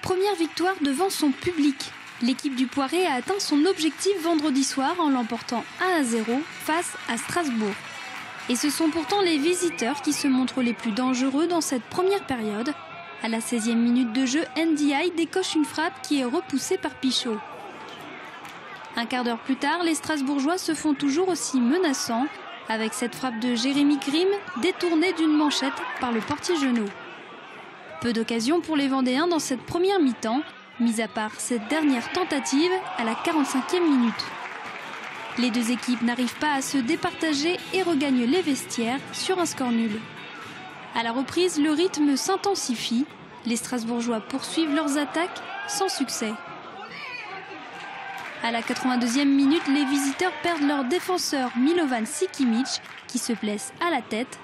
Première victoire devant son public. L'équipe du Poiré a atteint son objectif vendredi soir en l'emportant 1-0 face à Strasbourg. Et ce sont pourtant les visiteurs qui se montrent les plus dangereux dans cette première période. À la 16e minute de jeu, NDI décoche une frappe qui est repoussée par Pichot. Un quart d'heure plus tard, les Strasbourgeois se font toujours aussi menaçants avec cette frappe de Jérémy Grimm détournée d'une manchette par le portier Genot. Peu d'occasions pour les Vendéens dans cette première mi-temps, mis à part cette dernière tentative à la 45e minute. Les deux équipes n'arrivent pas à se départager et regagnent les vestiaires sur un score nul. À la reprise, le rythme s'intensifie. Les Strasbourgeois poursuivent leurs attaques sans succès. À la 82e minute, les visiteurs perdent leur défenseur Milovan Sikimic qui se blesse à la tête.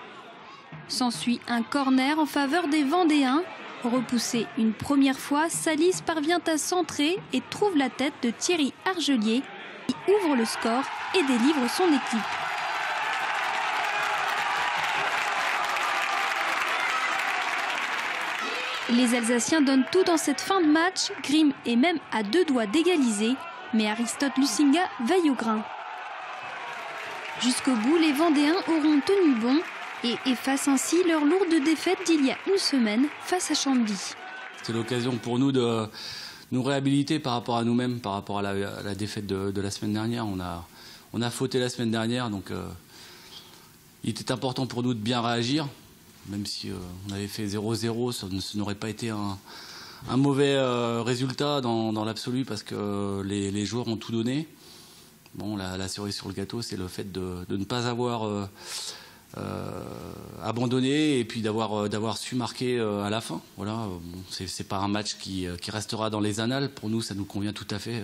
S'ensuit un corner en faveur des Vendéens. Repoussé une première fois, Salis parvient à centrer et trouve la tête de Thierry Argelier qui ouvre le score et délivre son équipe. Les Alsaciens donnent tout dans cette fin de match. Grimm est même à deux doigts d'égaliser, mais Aristote Lusinga veille au grain. Jusqu'au bout, les Vendéens auront tenu bon et effacent ainsi leur lourde défaite d'il y a une semaine face à Chambly. C'est l'occasion pour nous de nous réhabiliter par rapport à nous-mêmes, par rapport à la défaite de la semaine dernière. On a fauté la semaine dernière, donc il était important pour nous de bien réagir. Même si on avait fait 0-0, ce n'aurait pas été un mauvais résultat dans l'absolu parce que les joueurs ont tout donné. Bon, la cerise sur le gâteau, c'est le fait de ne pas avoir abandonné et puis d'avoir su marquer à la fin. Voilà, bon, c'est pas un match qui restera dans les annales. Pour nous, ça nous convient tout à fait.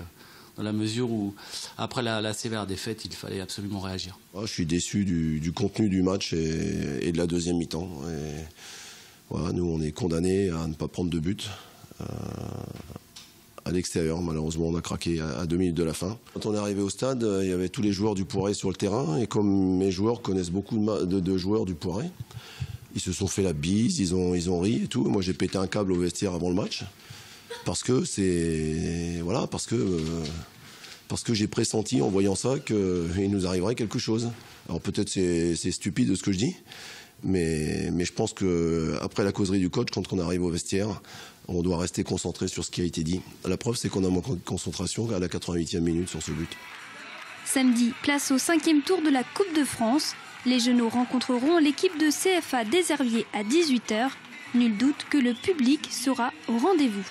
Dans la mesure où, après la sévère défaite, il fallait absolument réagir. Je suis déçu du contenu du match et de la deuxième mi-temps. Voilà, nous, on est condamnés à ne pas prendre de but. À l'extérieur, malheureusement, on a craqué à 2 minutes de la fin. Quand on est arrivé au stade, il y avait tous les joueurs du Poiré sur le terrain. Et comme mes joueurs connaissent beaucoup de joueurs du Poiré, ils se sont fait la bise, ils ont ri et tout. Moi, j'ai pété un câble au vestiaire avant le match. Parce que j'ai pressenti en voyant ça qu'il nous arriverait quelque chose. Alors peut-être c'est stupide ce que je dis, mais je pense qu'après la causerie du coach, quand on arrive au vestiaire, on doit rester concentré sur ce qui a été dit. La preuve, c'est qu'on a manqué de concentration à la 88e minute sur ce but. Samedi, place au 5e tour de la Coupe de France. Les Genots rencontreront l'équipe de CFA Déserviers à 18 h. Nul doute que le public sera au rendez-vous.